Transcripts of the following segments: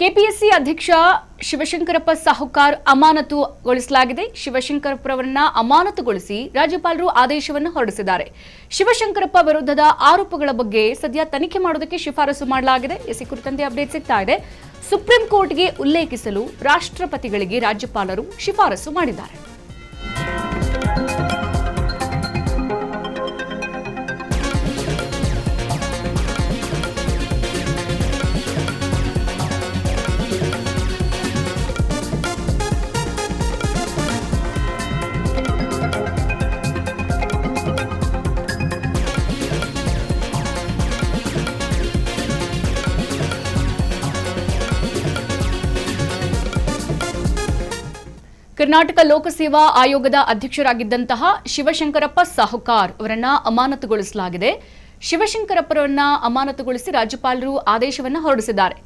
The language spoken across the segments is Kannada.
ಕೆಪಿಎಸ್ಸಿ ಅಧ್ಯಕ್ಷ ಶಿವಶಂಕರಪ್ಪ ಸಾಹುಕಾರ್ ಅಮಾನತುಗೊಳಿಸಲಾಗಿದೆ. ಶಿವಶಂಕರಪ್ಪರವರನ್ನ ಅಮಾನತುಗೊಳಿಸಿ ರಾಜ್ಯಪಾಲರು ಆದೇಶವನ್ನು ಹೊರಡಿಸಿದ್ದಾರೆ. ಶಿವಶಂಕರಪ್ಪ ವಿರುದ್ಧದ ಆರೋಪಗಳ ಬಗ್ಗೆ ಸದ್ಯ ತನಿಖೆ ಮಾಡೋದಕ್ಕೆ ಶಿಫಾರಸು ಮಾಡಲಾಗಿದೆ. ಈ ಕುರಿತಂತೆ ಅಪ್ಡೇಟ್ ಸಿಗ್ತಾ ಇದೆ. ಸುಪ್ರೀಂ ಕೋರ್ಟ್ಗೆ ಉಲ್ಲೇಖಿಸಲು ರಾಷ್ಟ್ರಪತಿಗಳಿಗೆ ರಾಜ್ಯಪಾಲರು ಶಿಫಾರಸು ಮಾಡಿದ್ದಾರೆ. ಕರ್ನಾಟಕ ಲೋಕಸೇವಾ ಆಯೋಗದ ಅಧ್ಯಕ್ಷರಾಗಿದ್ದಂತಹ ಶಿವಶಂಕರಪ್ಪ ಸಾಹುಕಾರ್ ಅವರನ್ನ ಅಮಾನತುಗೊಳಿಸಲಾಗಿದೆ. ಶಿವಶಂಕರಪ್ಪರನ್ನ ಅಮಾನತುಗೊಳಿಸಿ ರಾಜ್ಯಪಾಲರು ಆದೇಶವನ್ನು ಹೊರಡಿಸಿದ್ದಾರೆ.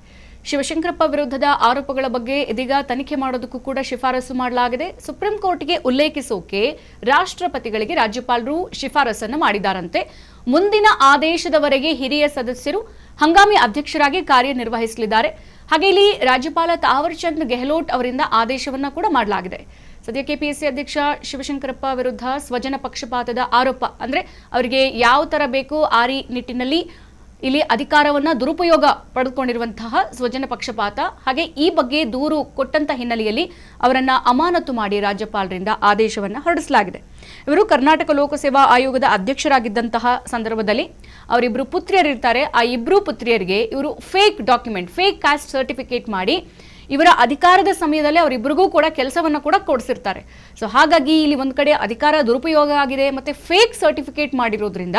ಶಿವಶಂಕರಪ್ಪ ವಿರುದ್ಧದ ಆರೋಪಗಳ ಬಗ್ಗೆ ಇದೀಗ ತನಿಖೆ ಮಾಡೋದಕ್ಕೂ ಕೂಡ ಶಿಫಾರಸು ಮಾಡಲಾಗಿದೆ. ಸುಪ್ರೀಂ ಕೋರ್ಟ್ಗೆ ಉಲ್ಲೇಖಿಸೋಕೆ ರಾಷ್ಟ್ರಪತಿಗಳಿಗೆ ರಾಜ್ಯಪಾಲರು ಶಿಫಾರಸನ್ನು ಮಾಡಿದ್ದಾರಂತೆ. ಮುಂದಿನ ಆದೇಶದವರೆಗೆ ಹಿರಿಯ ಸದಸ್ಯರು ಹಂಗಾಮಿ ಅಧ್ಯಕ್ಷರಾಗಿ ಕಾರ್ಯನಿರ್ವಹಿಸಲಿದ್ದಾರೆ. ಹಾಗೆ ಇಲ್ಲಿ ರಾಜ್ಯಪಾಲ ತಾವರ್ ಚಂದ್ ಗೆಹ್ಲೋಟ್ ಅವರಿಂದ ಆದೇಶವನ್ನ ಕೂಡ ಮಾಡಲಾಗಿದೆ. ಸದ್ಯ ಕೆಪಿಎಸ್ಸಿ ಅಧ್ಯಕ್ಷ ಶಿವಶಂಕರಪ್ಪ ವಿರುದ್ಧ ಸ್ವಜನ ಪಕ್ಷಪಾತದ ಆರೋಪ, ಅಂದ್ರೆ ಅವರಿಗೆ ಯಾವ ತರ ಬೇಕು ಆ ನಿಟ್ಟಿನಲ್ಲಿ ಇಲ್ಲಿ ಅಧಿಕಾರವನ್ನ ದುರುಪಯೋಗ ಪಡೆದುಕೊಂಡಿರುವಂತಹ ಸ್ವಜನ ಪಕ್ಷಪಾತ, ಹಾಗೆ ಈ ಬಗ್ಗೆ ದೂರು ಕೊಟ್ಟಂತ ಹಿನ್ನೆಲೆಯಲ್ಲಿ ಅವರನ್ನ ಅಮಾನತು ಮಾಡಿ ರಾಜ್ಯಪಾಲರಿಂದ ಆದೇಶವನ್ನ ಹೊರಡಿಸಲಾಗಿದೆ. ಇವರು ಕರ್ನಾಟಕ ಲೋಕಸೇವಾ ಆಯೋಗದ ಅಧ್ಯಕ್ಷರಾಗಿದ್ದಂತಹ ಸಂದರ್ಭದಲ್ಲಿ ಅವರಿಬ್ಬರು ಪುತ್ರಿಯರಿರ್ತಾರೆ. ಆ ಇಬ್ಬರು ಪುತ್ರಿಯರಿಗೆ ಇವರು fake document, fake caste certificate ಮಾಡಿ ಇವರ ಅಧಿಕಾರದ ಸಮಯದಲ್ಲಿ ಅವರಿಬ್ಬರಿಗೂ ಕೂಡ ಕೆಲಸವನ್ನ ಕೂಡ ಕೊಡಿಸಿರ್ತಾರೆ. ಸೊ ಹಾಗಾಗಿ ಇಲ್ಲಿ ಒಂದ್ ಕಡೆ ಅಧಿಕಾರ ದುರುಪಯೋಗ ಆಗಿದೆ, ಮತ್ತೆ ಫೇಕ್ ಸರ್ಟಿಫಿಕೇಟ್ ಮಾಡಿರೋದ್ರಿಂದ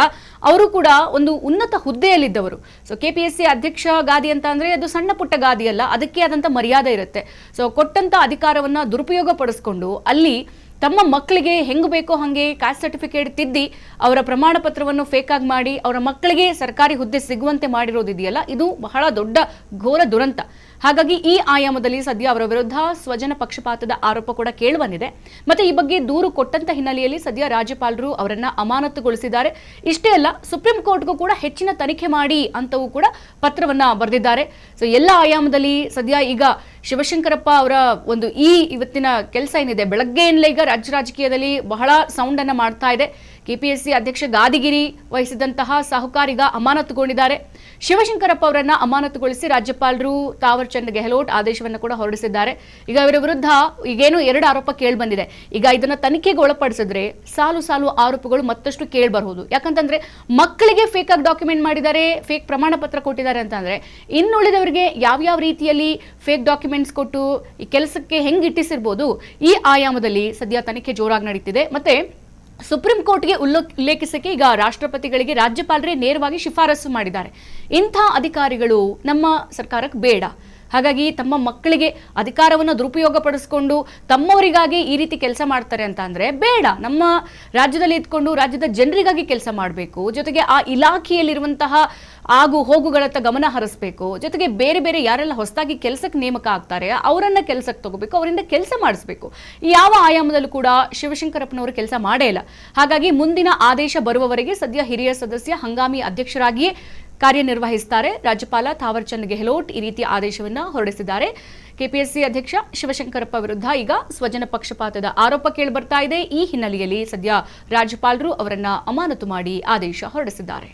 ಅವರು ಕೂಡ ಒಂದು ಉನ್ನತ ಹುದ್ದೆಯಲ್ಲಿದ್ದವರು. ಸೊ ಕೆಪಿಎಸ್ಸಿ ಅಧ್ಯಕ್ಷ ಗಾದಿ ಅಂತ ಅಂದ್ರೆ ಅದು ಸಣ್ಣ ಪುಟ್ಟ ಗಾದಿ ಅಲ್ಲ, ಅದಕ್ಕೆ ಆದಂತ ಮರ್ಯಾದೆ ಇರುತ್ತೆ. ಸೊ ಕೊಟ್ಟಂತ ಅಧಿಕಾರವನ್ನ ದುರುಪಯೋಗ ಪಡಿಸ್ಕೊಂಡು ಅಲ್ಲಿ ತಮ್ಮ ಮಕ್ಕಳಿಗೆ ಹೆಂಗ್ ಬೇಕೋ ಹಂಗೆ ಕಾಸ್ಟ್ ಸರ್ಟಿಫಿಕೇಟ್ ತಿದ್ದಿ ಅವರ ಪ್ರಮಾಣ ಪತ್ರವನ್ನು ಫೇಕ್ ಆಗಿ ಮಾಡಿ ಅವರ ಮಕ್ಕಳಿಗೆ ಸರ್ಕಾರಿ ಹುದ್ದೆ ಸಿಗುವಂತೆ ಮಾಡಿರೋದಿದೆಯಲ್ಲ, ಇದು ಬಹಳ ದೊಡ್ಡ ಘೋರ ದುರಂತ. ಹಾಗಾಗಿ ಈ ಆಯಾಮದಲ್ಲಿ ಸದ್ಯ ಅವರ ವಿರುದ್ಧ ಸ್ವಜನ ಪಕ್ಷಪಾತದ ಆರೋಪ ಕೂಡ ಕೇಳಿಬಂದಿದೆ. ಮತ್ತೆ ಈ ಬಗ್ಗೆ ದೂರು ಕೊಟ್ಟಂತ ಹಿನ್ನೆಲೆಯಲ್ಲಿ ಸದ್ಯ ರಾಜ್ಯಪಾಲರು ಅವರನ್ನ ಅಮಾನತುಗೊಳಿಸಿದ್ದಾರೆ. ಇಷ್ಟೇ ಅಲ್ಲ, ಸುಪ್ರೀಂ ಕೋರ್ಟ್ಗೂ ಕೂಡ ಹೆಚ್ಚಿನ ತನಿಖೆ ಮಾಡಿ ಅಂತವೂ ಕೂಡ ಪತ್ರವನ್ನ ಬರೆದಿದ್ದಾರೆ. ಸೊ ಎಲ್ಲ ಆಯಾಮದಲ್ಲಿ ಸದ್ಯ ಈಗ ಶಿವಶಂಕರಪ್ಪ ಅವರ ಒಂದು ಇವತ್ತಿನ ಕೆಲಸ ಏನಿದೆ, ಬೆಳಗ್ಗೆಯಿಂದಲೇ ಈಗ ರಾಜ್ಯ ರಾಜಕೀಯದಲ್ಲಿ ಬಹಳ ಸೌಂಡ್ ಅನ್ನ ಮಾಡ್ತಾ ಇದೆ. ಕೆಪಿಎಸ್ಸಿ ಅಧ್ಯಕ್ಷ ಗಾದಿಗಿರಿ ವಹಿಸಿದಂತಹ ಸಾಹುಕಾರ್ ಈಗ ಅಮಾನತುಗೊಂಡಿದ್ದಾರೆ. ಶಿವಶಂಕರಪ್ಪ ಅವರನ್ನ ಅಮಾನತುಗೊಳಿಸಿ ರಾಜ್ಯಪಾಲರು ತಾವರ್ ಚಂದ್ ಗೆಹ್ಲೋಟ್ ಆದೇಶವನ್ನು ಕೂಡ ಹೊರಡಿಸಿದ್ದಾರೆ. ಈಗ ಇವರ ವಿರುದ್ಧ ಈಗೇನು 2 ಆರೋಪ ಕೇಳಿ ಬಂದಿದೆ. ಈಗ ಇದನ್ನ ತನಿಖೆಗೆ ಒಳಪಡಿಸಿದ್ರೆ ಸಾಲು ಸಾಲು ಆರೋಪಗಳು ಮತ್ತಷ್ಟು ಕೇಳಿ ಬರಬಹುದು. ಯಾಕಂತಂದ್ರೆ ಮಕ್ಕಳಿಗೆ ಫೇಕ್ ಆಗಿ ಡಾಕ್ಯುಮೆಂಟ್ ಮಾಡಿದ್ದಾರೆ, ಫೇಕ್ ಪ್ರಮಾಣ ಪತ್ರ ಕೊಟ್ಟಿದ್ದಾರೆ ಅಂತಂದ್ರೆ ಇನ್ನುಳಿದವರಿಗೆ ಯಾವ ರೀತಿಯಲ್ಲಿ ಫೇಕ್ ಡಾಕ್ಯುಮೆಂಟ್ಸ್ ಕೊಟ್ಟು ಈ ಕೆಲಸಕ್ಕೆ ಹೆಂಗ್ ಇಟ್ಟಿಸಿರ್ಬೋದು, ಈ ಆಯಾಮದಲ್ಲಿ ಸದ್ಯ ತನಿಖೆ ಜೋರಾಗಿ ನಡೀತಿದೆ. ಮತ್ತೆ ಸುಪ್ರೀಂ ಕೋರ್ಟ್ಗೆ ಉಲ್ಲೇಖಿಸಕ್ಕೆ ಈಗ ರಾಷ್ಟ್ರಪತಿಗಳಿಗೆ ರಾಜ್ಯಪಾಲರೇ ನೇರವಾಗಿ ಶಿಫಾರಸು ಮಾಡಿದ್ದಾರೆ. ಇಂಥ ಅಧಿಕಾರಿಗಳು ನಮ್ಮ ಸರ್ಕಾರಕ್ಕೆ ಬೇಡ. ಹಾಗಾಗಿ ತಮ್ಮ ಮಕ್ಕಳಿಗೆ ಅಧಿಕಾರವನ್ನು ದುರುಪಯೋಗ ಪಡಿಸ್ಕೊಂಡು ತಮ್ಮವರಿಗಾಗಿ ಈ ರೀತಿ ಕೆಲಸ ಮಾಡ್ತಾರೆ ಅಂತ ಅಂದ್ರೆ ಬೇಡ. ನಮ್ಮ ರಾಜ್ಯದಲ್ಲಿ ಇದ್ಕೊಂಡು ರಾಜ್ಯದ ಜನರಿಗಾಗಿ ಕೆಲಸ ಮಾಡಬೇಕು. ಜೊತೆಗೆ ಆ ಇಲಾಖೆಯಲ್ಲಿರುವಂತಹ ಆಗು ಹೋಗುಗಳತ್ತ ಗಮನ ಹರಿಸಬೇಕು. ಜೊತೆಗೆ ಬೇರೆ ಬೇರೆ ಯಾರೆಲ್ಲ ಹೊಸದಾಗಿ ಕೆಲಸಕ್ಕೆ ನೇಮಕ ಆಗ್ತಾರೆ ಅವರನ್ನ ಕೆಲಸಕ್ಕೆ ತಗೋಬೇಕು, ಅವರಿಂದ ಕೆಲಸ ಮಾಡಿಸ್ಬೇಕು. ಯಾವ ಆಯಾಮದಲ್ಲೂ ಕೂಡ ಶಿವಶಂಕರಪ್ಪನವರು ಕೆಲಸ ಮಾಡೇ ಇಲ್ಲ. ಹಾಗಾಗಿ ಮುಂದಿನ ಆದೇಶ ಬರುವವರೆಗೆ ಸದ್ಯ ಹಿರಿಯ ಸದಸ್ಯ ಹಂಗಾಮಿ ಅಧ್ಯಕ್ಷರಾಗಿಯೇ ಕಾರ್ಯನಿರ್ವಹಿಸುತ್ತಾರೆ. ರಾಜ್ಯಪಾಲ ತಾವರ್ ಚಂದ್ ಗೆಹ್ಲೋಟ್ ಈ ರೀತಿಯ ಆದೇಶವನ್ನ ಹೊರಡಿಸಿದ್ದಾರೆ. ಕೆಪಿಎಸ್ಸಿ ಅಧ್ಯಕ್ಷ ಶಿವಶಂಕರಪ್ಪ ವಿರುದ್ಧ ಈಗ ಸ್ವಜನ ಪಕ್ಷಪಾತದ ಆರೋಪ ಕೇಳಿ ಬರ್ತಾ ಇದೆ. ಈ ಹಿನ್ನೆಲೆಯಲ್ಲಿ ಸದ್ಯ ರಾಜ್ಯಪಾಲರು ಅವರನ್ನ ಅಮಾನತು ಮಾಡಿ ಆದೇಶ ಹೊರಡಿಸಿದ್ದಾರೆ.